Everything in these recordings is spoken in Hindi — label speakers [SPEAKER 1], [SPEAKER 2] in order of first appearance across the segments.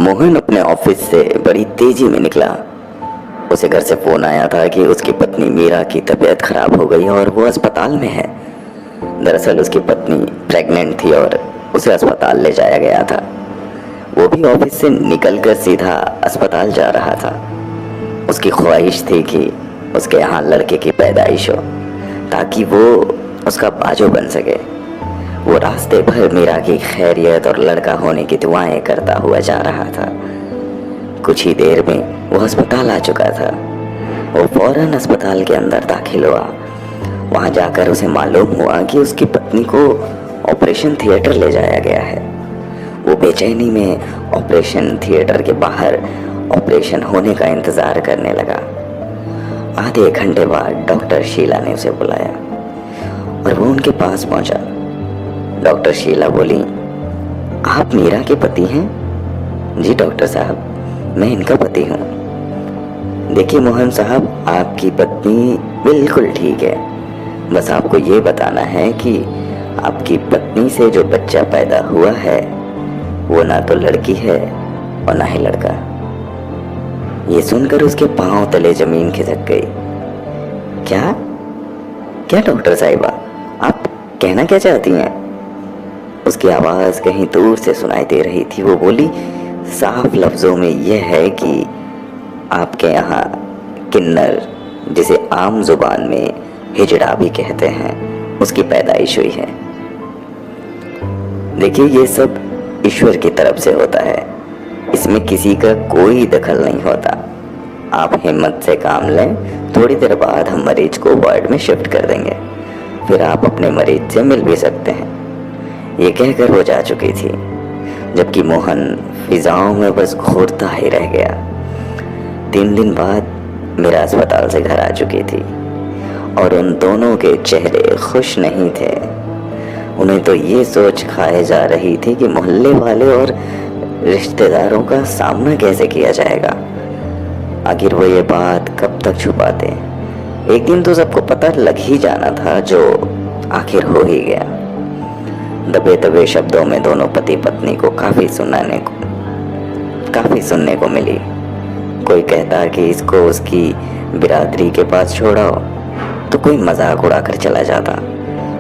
[SPEAKER 1] मोहन अपने ऑफिस से बड़ी तेजी में निकला। उसे घर से फोन आया था कि उसकी पत्नी मीरा की तबीयत खराब हो गई और वो अस्पताल में है। दरअसल उसकी पत्नी प्रेग्नेंट थी और उसे अस्पताल ले जाया गया था। वो भी ऑफिस से निकलकर सीधा अस्पताल जा रहा था। उसकी ख्वाहिश थी कि उसके यहाँ लड़के की पैदाइश हो ताकि वो उसका बाजू बन सके। वो रास्ते भर मीरा की खैरियत और लड़का होने की दुआएं करता हुआ जा रहा था। कुछ ही देर में वो अस्पताल आ चुका था। वो फौरन अस्पताल के अंदर दाखिल हुआ। वहां जाकर उसे मालूम हुआ कि उसकी पत्नी को ऑपरेशन थिएटर ले जाया गया है। वो बेचैनी में ऑपरेशन थिएटर के बाहर ऑपरेशन होने का इंतजार करने लगा। आधे घंटे बाद डॉक्टर शीला ने उसे बुलाया और वो उनके पास पहुंचा। डॉक्टर शीला बोली, आप मीरा के पति हैं? जी डॉक्टर साहब, मैं इनका पति हूँ। देखिए मोहन साहब, आपकी पत्नी बिल्कुल ठीक है। बस आपको ये बताना है कि आपकी पत्नी से जो बच्चा पैदा हुआ है वो ना तो लड़की है और ना ही लड़का। ये सुनकर उसके पांव तले जमीन खिसक गई। क्या क्या डॉक्टर साहिबा, आप कहना क्या चाहती हैं? उसकी आवाज कहीं दूर से सुनाई दे रही थी। वो बोली, साफ लफ्जों में यह है कि आपके यहाँ किन्नर, जिसे आम जुबान में हिजड़ा भी कहते हैं, उसकी पैदाइश हुई है। देखिए, ये सब ईश्वर की तरफ से होता है। इसमें किसी का कोई दखल नहीं होता। आप हिम्मत से काम लें, थोड़ी देर बाद हम मरीज को वार्ड में शिफ्ट कर देंगे, फिर आप अपने मरीज से मिल भी सकते हैं। ये कहकर वो जा चुकी थी, जबकि मोहन फिजाओं में बस घूरता ही रह गया। 3 दिन बाद मीरा अस्पताल से घर आ चुकी थी और उन दोनों के चेहरे खुश नहीं थे। उन्हें तो ये सोच खाए जा रही थी कि मोहल्ले वाले और रिश्तेदारों का सामना कैसे किया जाएगा। आखिर वो ये बात कब तक छुपाते? एक दिन तो सबको पता लग ही जाना था, जो आखिर हो ही गया। दबे दबे शब्दों में दोनों पति पत्नी को काफी सुनने को मिली। कोई कहता कि इसको उसकी बिरादरी के पास छोड़ाओ, तो कोई मजाक उड़ाकर चला जाता,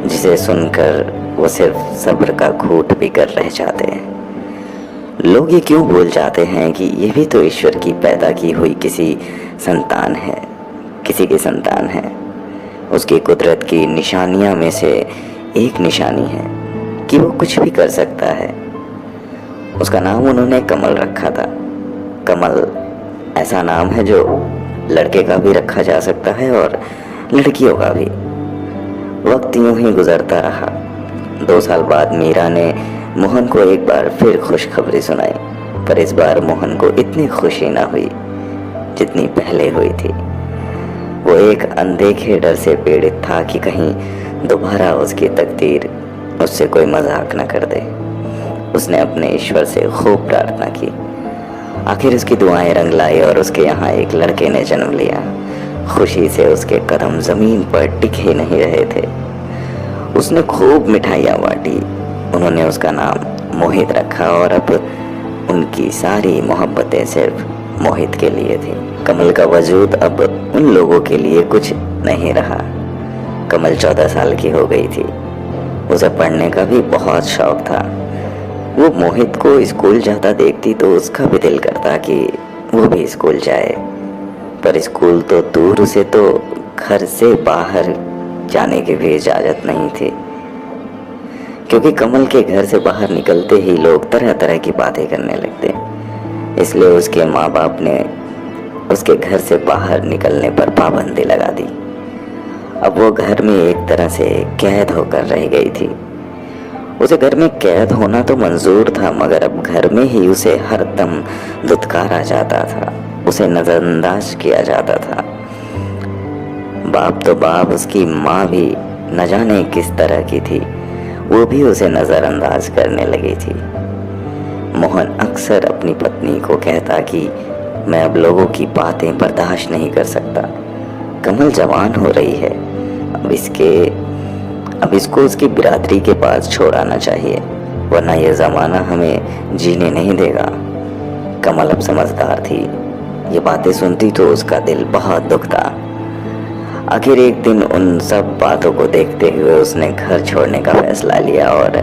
[SPEAKER 1] जिसे सुनकर वो सिर्फ सब्र का घूंट पीकर रह जाते। लोग ये क्यों भूल जाते हैं कि ये भी तो ईश्वर की पैदा की हुई किसी की संतान है। उसकी कुदरत की निशानियां में से एक निशानी है कि वो कुछ भी कर सकता है। उसका नाम उन्होंने कमल रखा था। कमल ऐसा नाम है जो लड़के का भी रखा जा सकता है और लड़कियों का भी। वक्त यूं ही गुजरता रहा। 2 साल बाद मीरा ने मोहन को एक बार फिर खुशखबरी सुनाई, पर इस बार मोहन को इतनी खुशी ना हुई जितनी पहले हुई थी। वो एक अनदेखे डर से पीड़ित था कि कहीं दोबारा उसकी तकदीर उससे कोई मजाक न कर दे। उसने अपने ईश्वर से खूब प्रार्थना की। आखिर उसकी दुआएं रंग लाई और उसके यहाँ एक लड़के ने जन्म लिया। खुशी से उसके कदम जमीन पर टिके नहीं रहे थे। उसने खूब मिठाइयाँ बांटी। उन्होंने उसका नाम मोहित रखा और अब उनकी सारी मोहब्बतें सिर्फ मोहित के लिए थी। कमल का वजूद अब उन लोगों के लिए कुछ नहीं रहा। कमल 14 साल की हो गई थी। उसे पढ़ने का भी बहुत शौक था। वो मोहित को स्कूल जाता देखती तो उसका भी दिल करता कि वो भी स्कूल जाए, पर स्कूल तो दूर, उसे तो घर से बाहर जाने की भी इजाज़त नहीं थी, क्योंकि कमल के घर से बाहर निकलते ही लोग तरह तरह की बातें करने लगते। इसलिए उसके माँ बाप ने उसके घर से बाहर निकलने पर पाबंदी लगा दी। अब वो घर में एक तरह से कैद होकर रह गई थी। उसे घर में कैद होना तो मंजूर था, मगर अब घर में ही उसे हरदम धुतकारा जाता था, उसे नजरअंदाज किया जाता था। बाप तो बाप, उसकी माँ भी न जाने किस तरह की थी, वो भी उसे नजरअंदाज करने लगी थी। मोहन अक्सर अपनी पत्नी को कहता कि मैं अब लोगों की बातें बर्दाश्त नहीं कर सकता। कमल जवान हो रही है, अब इसको उसकी बिरादरी के पास छोड़ आना चाहिए, वरना यह जमाना हमें जीने नहीं देगा। कमल अब समझदार थी। ये बातें सुनती तो उसका दिल बहुत दुखता। आखिर एक दिन उन सब बातों को देखते हुए उसने घर छोड़ने का फैसला लिया, और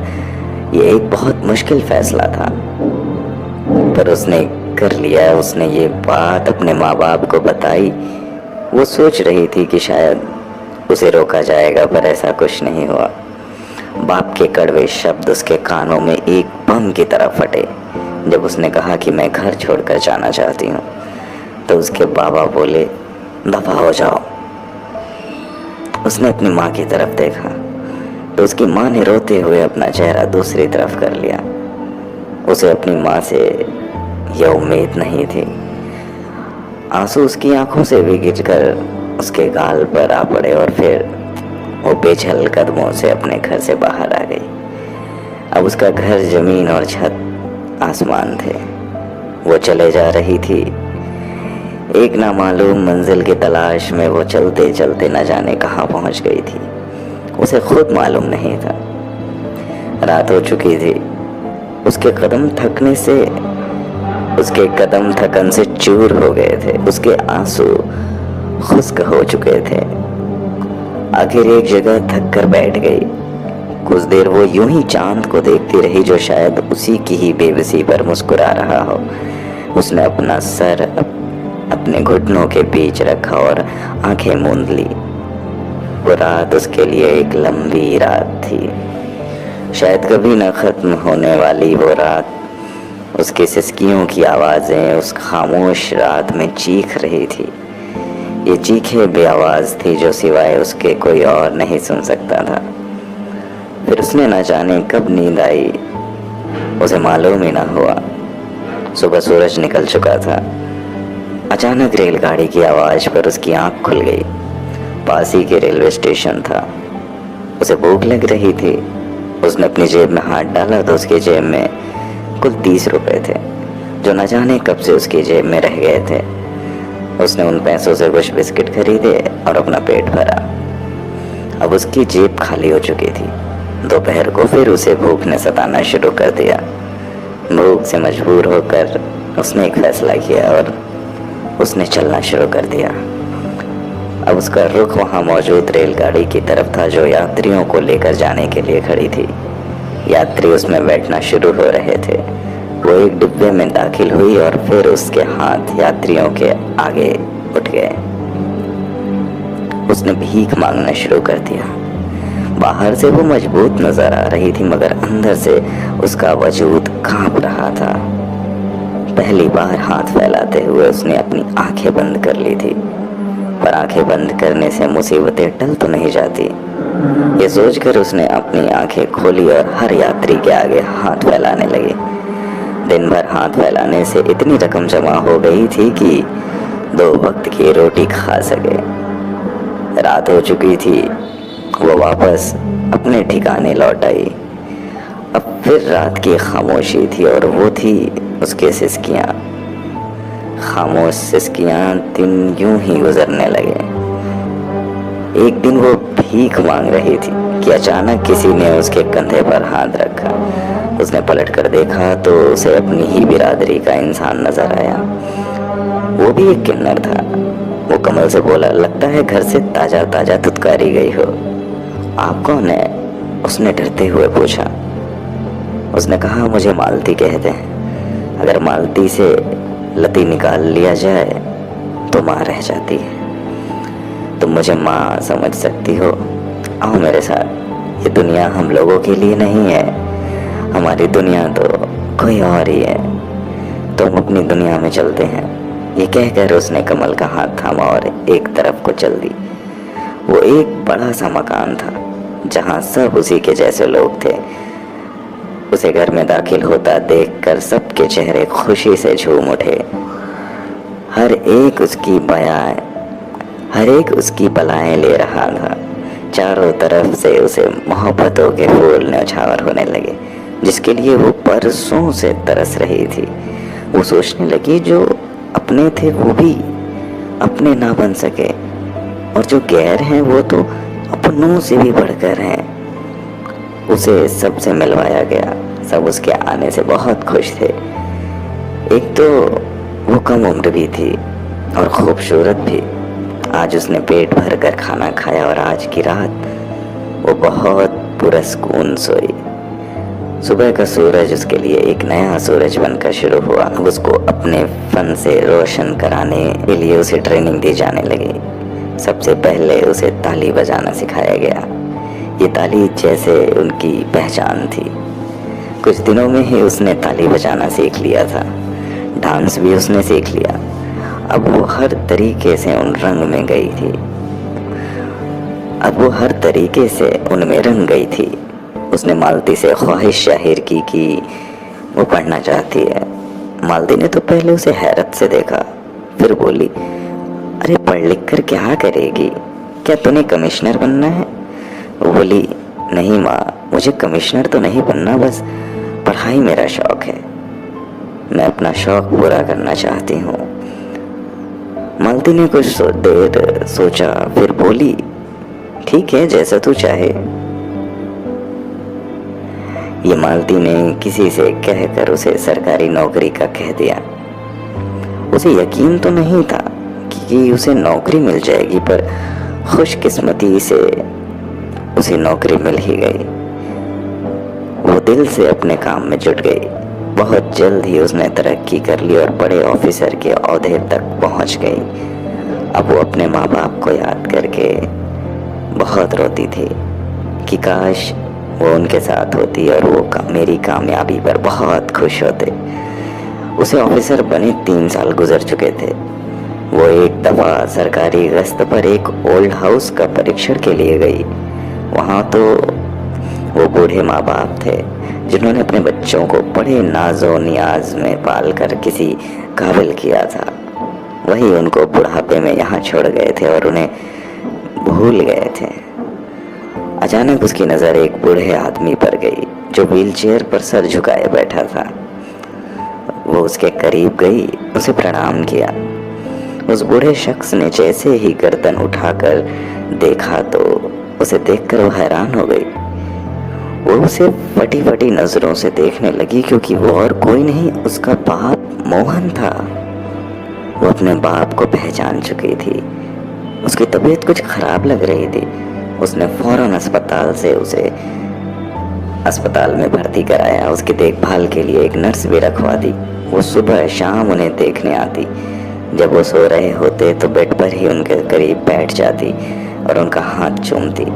[SPEAKER 1] ये एक बहुत मुश्किल फैसला था, पर उसने कर लिया। उसने ये बात अपने माँ बाप को बताई। वो सोच रही थी कि शायद उसे रोका जाएगा, पर ऐसा कुछ नहीं हुआ। बाप के कड़वे शब्द उसके कानों में एक बम की तरह फटे जब उसने कहा कि मैं घर छोड़कर जाना चाहती हूँ। तो उसके बाबा बोले, दफा हो जाओ। उसने अपनी माँ की तरफ देखा तो उसकी माँ ने रोते हुए अपना चेहरा दूसरी तरफ कर लिया। उसे अपनी माँ से यह उम्मीद नहीं थी। आंसू उसकी आंखों से भी गिरकर उसके गाल पर आ पड़े, और फिर वो बेचैन कदमों से अपने घर से बाहर आ गई। अब उसका घर जमीन और छत आसमान थे। वो चले जा रही थी। एक नामालूम मंजिल की तलाश में वो चलते चलते न जाने कहाँ पहुंच गई थी। उसे खुद मालूम नहीं था। रात हो चुकी थी। उसके कदम थकन से चूर हो गए थे। उसके आंसू खुश्क हो चुके थे। आखिर एक जगह थक कर बैठ गई। कुछ देर वो यूं ही चांद को देखती रही, जो शायद उसी की ही बेबसी पर मुस्कुरा रहा हो। उसने अपना सर अपने घुटनों के बीच रखा और आंखें मूंद ली। वो रात उसके लिए एक लंबी रात थी, शायद कभी न खत्म होने वाली। वो रात उसकी सिसकियों की आवाजें उस खामोश रात में चीख रही थी। ये चीखे बेआवाज थी जो सिवाय उसके कोई और नहीं सुन सकता था। फिर उसने न जाने कब नींद आई, उसे मालूम ही ना हुआ। सुबह सूरज निकल चुका था। अचानक रेलगाड़ी की आवाज पर उसकी आंख खुल गई। पास ही के रेलवे स्टेशन था। उसे भूख लग रही थी। उसने अपनी जेब में हाथ डाला तो उसकी जेब में कुल 30 रुपए थे, जो न जाने कब से उसकी जेब में रह गए थे। उसने उन पैसों से कुछ बिस्किट खरीदे और अपना पेट भरा। अब उसकी जेब खाली हो चुकी थी। दोपहर को फिर उसे भूख ने सताना शुरू कर दिया। भूख से मजबूर होकर उसने एक फैसला किया और उसने चलना शुरू कर दिया। अब उसका रुख वहां मौजूद रेलगाड़ी की तरफ था, जो यात्रियों को लेकर जाने के लिए खड़ी थी। यात्री उसमें बैठना शुरू हो रहे थे। वो एक डिब्बे में दाखिल हुई और फिर उसके हाथ यात्रियों के आगे उठ गए। उसने भीख मांगना शुरू कर दिया। बाहर से वो मजबूत नजर आ रही थी, मगर अंदर से उसका वजूद कांप रहा था। पहली बार हाथ फैलाते हुए उसने अपनी आंखें बंद कर ली थी, पर आंखें बंद करने से मुसीबतें टल तो नहीं जाती। ये सोचकर उसने अपनी आंखें खोली और हर यात्री के आगे हाथ फैलाने लगी। दिन भर हाथ फैलाने से इतनी रकम जमा हो गई थी कि 2 वक्त की रोटी खा सके। रात हो चुकी थी। वो वापस अपने ठिकाने लौट आई। अब फिर रात की खामोशी थी और वो थी उसके सिसकियां। खामोश सिसकियां दिन यूं ही गुजरने लगे। एक दिन वो भीख मांग रही थी कि अचानक किसी ने उसके कंधे पर हाथ रखा। उसने पलट कर देखा तो उसे अपनी ही बिरादरी का इंसान नजर आया। वो भी एक किन्नर था। वो कमल से बोला, लगता है घर से ताजा ताजा धुतकारी गई हो। आप कौन है? उसने डरते हुए पूछा। उसने कहा, मुझे मालती कहते हैं। अगर मालती से लती निकाल लिया जाए तो माँ रह जाती है। तुम मुझे माँ समझ सकती हो। आओ मेरे साथ। ये दुनिया हम लोगों के लिए नहीं है। हमारी दुनिया तो कोई और ही है। तुम अपनी दुनिया में चलते हैं। ये कहकर उसने कमल का हाथ थामा और एक तरफ को चल दी। वो एक बड़ा सा मकान था जहाँ सब उसी के जैसे लोग थे। उसे घर में दाखिल होता देखकर सबके चेहरे खुशी से झूम उठे। हर एक उसकी बलाएं ले रहा था। चारों तरफ से उसे मोहब्बतों के फूल न्यौछावर होने लगे, जिसके लिए वो बरसों से तरस रही थी। वो सोचने लगी, जो अपने थे वो भी अपने ना बन सके, और जो गैर हैं वो तो अपनों से भी बढ़कर हैं। उसे सबसे मिलवाया गया। सब उसके आने से बहुत खुश थे। एक तो वो कम उम्र भी थी और खूबसूरत भी। आज उसने पेट भर कर खाना खाया और आज की रात वो बहुत पुरस्कून सोई। सुबह का सूरज उसके लिए एक नया सूरज बनकर शुरू हुआ। अब उसको अपने फन से रोशन कराने के लिए उसे ट्रेनिंग दी जाने लगी। सबसे पहले उसे ताली बजाना सिखाया गया। ये ताली जैसे उनकी पहचान थी। कुछ दिनों में ही उसने ताली बजाना सीख लिया था। डांस भी उसने सीख लिया। अब वो हर तरीके से उन रंग में गई थी। अब वो हर तरीके से उनमें रंग गई थी। उसने मालती से ख्वाहिश जाहिर की कि वो पढ़ना चाहती है। मालती ने तो पहले उसे हैरत से देखा, फिर बोली, अरे पढ़ लिख कर क्या करेगी? क्या तूने कमिश्नर बनना है? वो बोली, नहीं माँ, मुझे कमिश्नर तो नहीं बनना, बस पढ़ाई मेरा शौक है। मैं अपना शौक पूरा करना चाहती हूँ। मालती ने कुछ देर सोचा, फिर बोली, ठीक है, जैसा तू चाहे। ये मालती ने किसी से कहकर उसे सरकारी नौकरी का कह दिया। उसे यकीन तो नहीं था कि उसे नौकरी मिल जाएगी, पर खुशकिस्मती से उसे नौकरी मिल ही गई। वो दिल से अपने काम में जुट गई। बहुत जल्द ही उसने तरक्की कर ली और बड़े ऑफिसर के ओहदे तक पहुंच गई। अब वो अपने माँ बाप को याद करके बहुत रोती थी कि काश वो उनके साथ होती और वो मेरी कामयाबी पर बहुत खुश होते। उसे ऑफिसर बने 3 साल गुजर चुके थे। वो एक दफ़ा सरकारी गश्त पर एक ओल्ड हाउस का परीक्षण के लिए गई। वहाँ तो वो बूढ़े माँ बाप थे जिन्होंने अपने बच्चों को बड़े नाजो नियाज में पाल कर किसी काबिल किया था। वही उनको बुढ़ापे में यहाँ छोड़ गए थे और उन्हें भूल गए थे। अचानक उसकी नज़र एक बूढ़े आदमी पर गई जो व्हीलचेयर पर सर झुकाए बैठा था। वो उसके करीब गई, उसे प्रणाम किया। उस बूढ़े शख्स ने जैसे ही गर्दन उठाकर देखा तो उसे देखकर वो हैरान हो गई। वो उसे फटी फटी नजरों से देखने लगी, क्योंकि वो और कोई नहीं, उसका बाप मोहन था। वो अपने बाप को पहचान चुकी थी। उसकी तबीयत कुछ खराब लग रही थी। उसने फौरन अस्पताल में भर्ती कराया। उसकी देखभाल के लिए एक नर्स भी रखवा दी। वो सुबह शाम उन्हें देखने आती। जब वो सो रहे होते तो बेड पर ही उनके करीब बैठ जाती और उनका हाथ चूमती।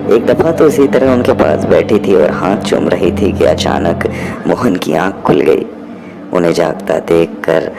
[SPEAKER 1] एक दफ़ा तो इसी तरह उनके पास बैठी थी और हाथ चूम रही थी कि अचानक मोहन की आंख खुल गई। उन्हें जागता देखकर